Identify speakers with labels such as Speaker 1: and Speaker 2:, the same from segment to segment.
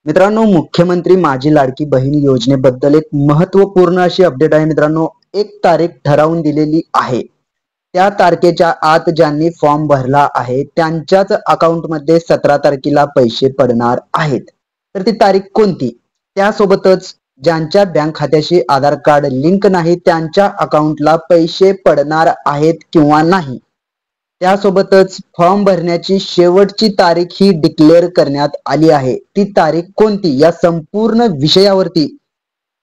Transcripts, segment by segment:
Speaker 1: मित्रांनो, मुख्यमंत्री माझी लाडकी बहीण योजनेबद्दल एक महत्त्वपूर्ण अशी अपडेट आहे मित्रांनो. एक तारीख ठरवून दिलेली आहे. त्या तारखेच्या आत ज्यांनी फॉर्म भरला आहे त्यांच्याच अकाउंटमध्ये 17 तारखेला पैसे पडणार आहेत. तर ती तारीख कोणती? त्यासोबतच ज्यांच्या बँक खात्याशी आधार कार्ड लिंक नाही त्यांच्या अकाउंटला पैसे पडणार आहेत किंवा नाही, त्यासोबतच फॉर्म भरण्याची शेवटची तारीख ही डिक्लेअर करण्यात आली आहे. ती तारीख कोणती या संपूर्ण विषयावरती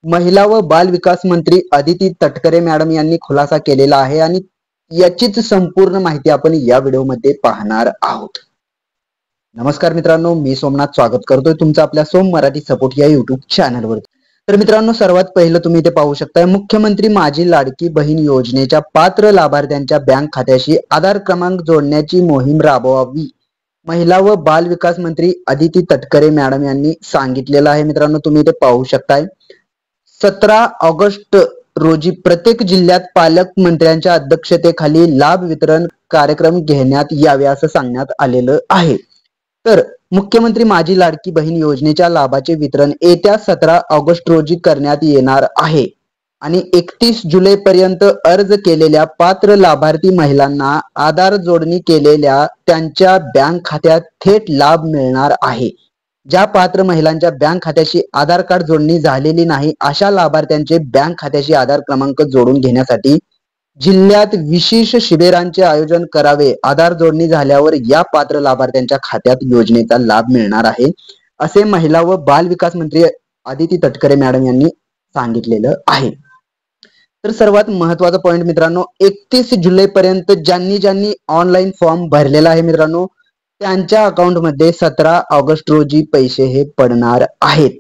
Speaker 1: महिला व बाल विकास मंत्री अदिती तटकरे मॅडम यांनी खुलासा केलेला आहे आणि याचीच संपूर्ण माहिती आपण या व्हिडिओमध्ये पाहणार आहोत. नमस्कार मित्रांनो, मी सोमनाथ स्वागत करतोय तुमचं आपल्या सोम मराठी सपोर्ट या युट्यूब चॅनलवर. तर मित्रांनो, सर्वात पहिलं तुम्ही इथे पाहू शकताय, मुख्यमंत्री माझी लाडकी बहीण योजनेच्या पात्र लाभार्थ्यांच्या बँक खात्याशी आधार क्रमांक जोडण्याची मोहीम राबवावी, महिला व बाल विकास मंत्री अदिती तटकरे मॅडम यांनी सांगितलेलं आहे. मित्रांनो, तुम्ही इथे पाहू शकताय, 17 ऑगस्ट रोजी प्रत्येक जिल्ह्यात पालकमंत्र्यांच्या अध्यक्षतेखाली लाभ वितरण कार्यक्रम घेण्यात यावे असं सांगण्यात आलेलं आहे. तर मुख्यमंत्री माझी लाडकी बहीण योजनेच्या लाभाचे वितरण येत्या 17 ऑगस्ट रोजी करण्यात येणार आहे आणि 31 जुलै पर्यंत अर्ज केलेल्या पात्र लाभार्थी महिलांना आधार जोडणी केलेल्या त्यांच्या बँक खात्यात थेट लाभ मिळणार आहे. ज्या पात्र महिलांच्या बँक खात्याशी आधार कार्ड जोडणी झालेली नाही अशा लाभार्थ्यांचे बँक खात्याशी आधार क्रमांक जोडून घेण्यासाठी जिल्ह्यात विशेष शिबिरांचे आयोजन करावे. आधार जोडणी झाल्यावर या पात्र लाभार्थ्यांच्या खात्यात योजनेचा लाभ मिळणार आहे, असे महिला व बाल विकास मंत्री अदिती तटकरे मॅडम यांनी सांगितलेलं आहे. तर सर्वात महत्वाचा पॉइंट मित्रांनो, 31 जुलै पर्यंत ज्यांनी ऑनलाईन फॉर्म भरलेला आहे मित्रांनो, त्यांच्या अकाउंटमध्ये 17 ऑगस्ट रोजी पैसे हे पडणार आहेत.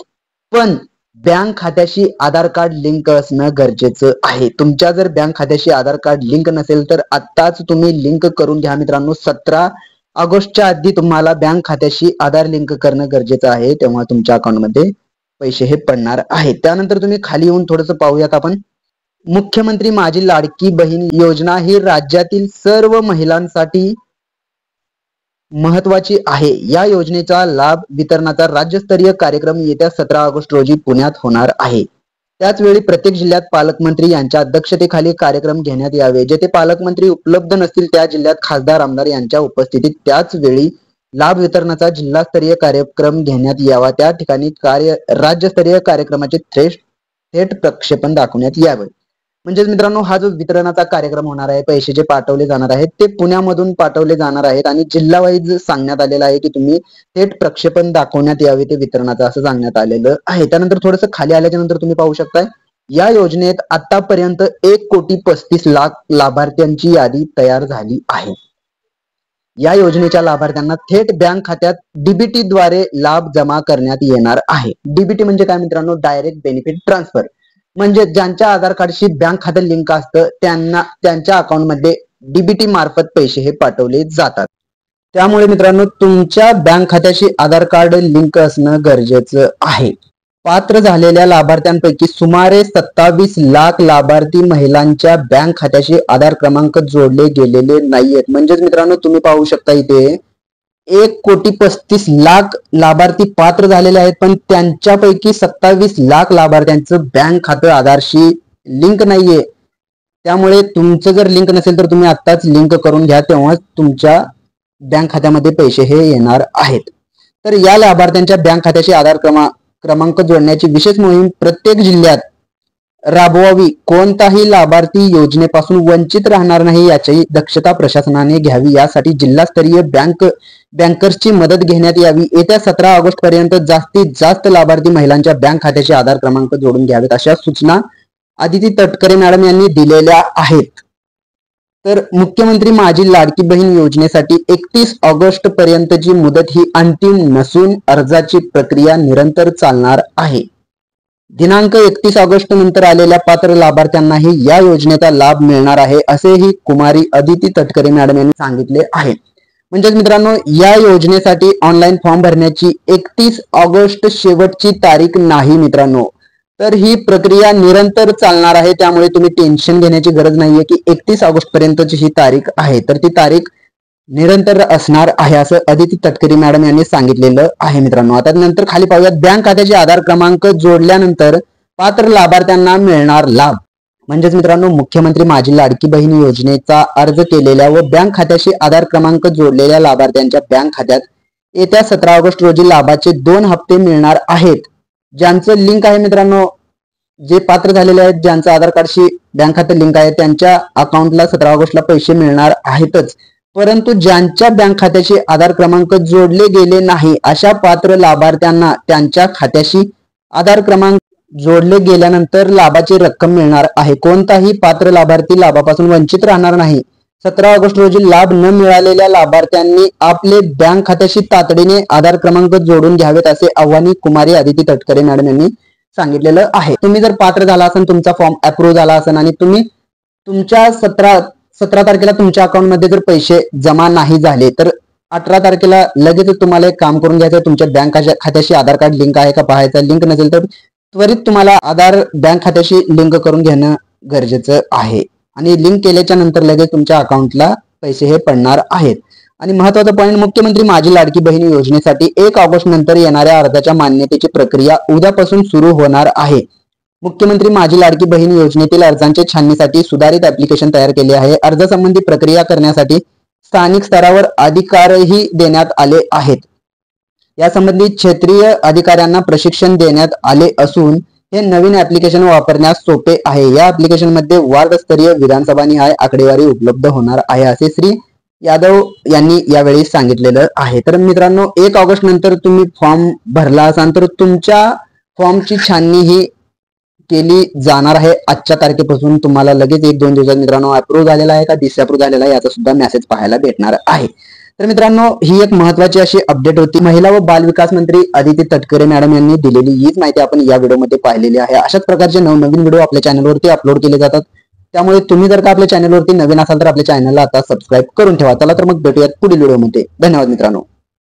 Speaker 1: पण बँक खात्याशी आधार कार्ड लिंक असणं गरजेचं आहे. तुमच्या जर बँक खात्याशी आधार कार्ड लिंक नसेल तर आत्ताच तुम्ही लिंक करून घ्या मित्रांनो. 17 ऑगस्टच्या आधी तुम्हाला बँक खात्याशी आधार लिंक करणं गरजेचं आहे, तेव्हा तुमच्या अकाउंटमध्ये पैसे हे पडणार आहेत. त्यानंतर तुम्ही खाली येऊन थोडंसं पाहूयात आपण. मुख्यमंत्री माझी लाडकी बहीण योजना ही राज्यातील सर्व महिलांसाठी महत्वाची आहे. या योजनेचा लाभ वितरणाचा राज्यस्तरीय कार्यक्रम येत्या 17 ऑगस्ट रोजी पुण्यात होणार आहे. त्याचवेळी प्रत्येक जिल्ह्यात पालकमंत्री यांच्या अध्यक्षतेखाली कार्यक्रम घेण्यात यावे. जेथे पालकमंत्री उपलब्ध नसतील त्या जिल्ह्यात खासदार आमदार यांच्या उपस्थितीत त्याच वेळी लाभ वितरणाचा जिल्हास्तरीय कार्यक्रम घेण्यात यावा. त्या ठिकाणी राज्यस्तरीय कार्यक्रमाचे थेट प्रक्षेपण दाखवण्यात यावे. म्हणजेच मित्रांनो, हा जो वितरणाचा कार्यक्रम होणार आहे, पैसे जे पाठवले जाणार आहेत ते पुण्यामधून पाठवले जाणार आहेत आणि जिल्हा वाईज सांगण्यात आलेलं आहे की तुम्ही थेट प्रक्षेपण दाखवण्यात यावे ते वितरणाचं, असं सांगण्यात आलेलं आहे. त्यानंतर थोडंसं खाली आल्याच्या नंतर तुम्ही पाहू शकताय, या योजनेत आतापर्यंत 1,35,00,000 लाभार्थ्यांची यादी तयार झाली आहे. या योजनेच्या लाभार्थ्यांना थेट बँक खात्यात डीबीटी द्वारे लाभ जमा करण्यात येणार आहे. डीबीटी म्हणजे काय मित्रांनो? Direct benefit transfer. म्हणजे ज्यांच्या आधार कार्डशी बँक खाते लिंक असतं त्यांना त्यांच्या अकाउंटमध्ये डीबीटी मार्फत पैसे हे पाठवले जातात. त्यामुळे मित्रांनो, तुमच्या बँक खात्याशी आधार कार्ड लिंक असणं गरजेचं आहे. पात्र झालेल्या लाभार्थ्यांपैकी सुमारे 27 लाख लाभार्थी महिलांच्या बँक खात्याशी आधार क्रमांक जोडले गेलेले नाहीयेत. म्हणजेच मित्रांनो, तुम्ही पाहू शकता इथे 1,35,00,000 लाभार्थी पात्र झालेले आहेत, पण त्यांच्यापैकी 27 लाख लाभार्थ्यांचं बँक खातं आधारशी लिंक नाहीये. त्यामुळे तुमचं जर लिंक नसेल तर तुम्ही आत्ताच लिंक करून घ्या, तेव्हा तुमच्या बँक खात्यामध्ये पैसे हे येणार आहेत. तर या लाभार्थ्यांच्या बँक खात्याशी आधार क्रमांक जोडण्याची विशेष मोहीम प्रत्येक जिल्ह्यात राबवावी. कोणताही लाभार्थी योजनेपासून वंचित राहणार नाही याची दक्षता प्रशासनाने घ्यावी. यासाठी जिल्हास्तरीय बँकर्सची मदत घेण्यात यावी. येत्या 17 ऑगस्ट पर्यंत जास्तीत जास्त लाभार्थी महिलांच्या बँक खात्याशी आधार क्रमांक जोडून घ्यावेत, अशा सूचना अदिती तटकरे मॅडम यांनी दिलेल्या आहेत. तर मुख्यमंत्री माझी लाडकी बहीण योजनेसाठी 31 ऑगस्ट पर्यंतची मुदत ही अंतिम नसून अर्जाची प्रक्रिया निरंतर चालणार आहे. दिनांक 31 ऑगस्ट नंतर आलेल्या पात्र लाभार्थ्यांनाही या योजनेचा लाभ मिळणार आहे, असेही कुमारी अदिती तटकरे मॅडम यांनी सांगितले आहे. म्हणजेच मित्रांनो, या योजनेसाठी ऑनलाईन फॉर्म भरण्याची 31 ऑगस्ट शेवटची तारीख नाही मित्रांनो. तर ही प्रक्रिया निरंतर चालणार आहे. त्यामुळे तुम्ही टेन्शन घेण्याची गरज नाहीये की 31 ऑगस्ट पर्यंतची ही तारीख आहे. तर ती तारीख निरंतर असणार आहे असं अदिती तटकरे मॅडम यांनी सांगितलेलं आहे मित्रांनो. आता नंतर खाली पाहूयात, बँक खात्याचे आधार क्रमांक जोडल्यानंतर पात्र लाभार्थ्यांना मिळणार लाभ. म्हणजेच मित्रांनो, मुख्यमंत्री माझी लाडकी बहीण योजनेचा अर्ज केलेल्या व बँक खात्याशी आधार क्रमांक जोडलेल्या लाभार्थ्यांच्या बँक खात्यात येत्या 17 ऑगस्ट रोजी लाभाचे 2 हप्ते मिळणार आहेत. ज्यांचं लिंक आहे मित्रांनो, जे पात्र झालेले आहेत, ज्यांचं आधार कार्डशी बँक खाते लिंक आहे, त्यांच्या अकाउंटला 17 ऑगस्टला पैसे मिळणार आहेतच. परंतु ज्यांच्या बँक खात्याशी आधार क्रमांक जोडले गेले नाही अशा पात्र लाभार्थ्यांना त्यांच्या खात्याशी आधार क्रमांक जोडले गेल्यानंतर लाभाची रक्कम मिळणार आहे. कोणताही पात्र लाभार्थी लाभापासून वंचित राहणार नाही. 17 ऑगस्ट रोजी लाभ न मिळालेल्या लाभार्थ्यांनी आपले बँक खात्याशी तातडीने आधार क्रमांक जोडून घ्यावेत असे आव्हान कुमारी अदिती तटकरे मॅडम यांनी सांगितलेलं आहे. तुम्ही जर पात्र झाला असेल, तुमचा फॉर्म अप्रूव्ह झाला असेल आणि तुम्ही तुमच्या 17 तारखेला तुमच्या अकाउंटमध्ये जर पैसे जमा नाही झाले तर 18 तारखेला लगेच तुम्हाला एक काम करून घ्यायचं. तुमच्या बँक खात्याशी आधार कार्ड लिंक आहे का पाहायचं. लिंक नसेल तर त्वरित तुम्हाला आधार बँक खात्याशी लिंक करून घेणं गरजेचं आहे आणि लिंक केल्याच्या नंतर लगेच तुमच्या अकाउंटला पैसे हे पडणार आहेत. आणि महत्वाचा पॉईंट, मुख्यमंत्री माझी लाडकी बहीण योजनेसाठी 1 ऑगस्ट नंतर येणाऱ्या अर्जाच्या मान्यतेची प्रक्रिया उद्यापासून सुरू होणार आहे. मुख्यमंत्री माझी लाडकी बहीण योजनेतील अर्जांच्या छाननीसाठी सुधारित ऍप्लिकेशन तयार केले आहे. अर्जासंबंधी प्रक्रिया करण्यासाठी स्थानिक स्तरावर अधिकारही देण्यात आले आहेत. यासंबंधी क्षेत्रीय अधिकाऱ्यांना प्रशिक्षण देण्यात आले असून हे नवीन ऍप्लिकेशन वापरण्यास सोपे आहे. या ऍप्लिकेशन मध्ये वार्डस्तरीय विधानसभा निहाय आकडेवारी उपलब्ध होणार आहे असे श्री यादव यांनी यावेळी सांगितलेलं आहे. तर मित्रांनो, 1 ऑगस्ट नंतर तुम्ही फॉर्म भरला असाल तर तुमच्या फॉर्मची छाननी ही केली जाणार आहे. आजच्या तारखेपासून तुम्हाला लगेच 1-2 दिवसात मित्रांनो अप्रूव्ह झालेला आहे का डिसअप्रूव्ह झालेला आहे याचा सुद्धा मेसेज पाहायला भेटणार आहे. तर मित्रांनो, ही एक महत्वाची अशी अपडेट होती. महिला व बाल विकास मंत्री अदिती तटकरे मॅडम यांनी दिलेली हीच माहिती आपण या व्हिडिओमध्ये पाहिलेली आहे. अशाच प्रकारचे नवनवीन व्हिडिओ आपल्या चॅनलवरती अपलोड केले जातात. त्यामुळे तुम्ही जर का आपल्या चॅनलवरती नवीन असाल तर आपल्या चॅनलला आता सबस्क्राईब करून ठेवा. चला तर मग भेटूयात पुढील व्हिडिओमध्ये. धन्यवाद मित्रांनो.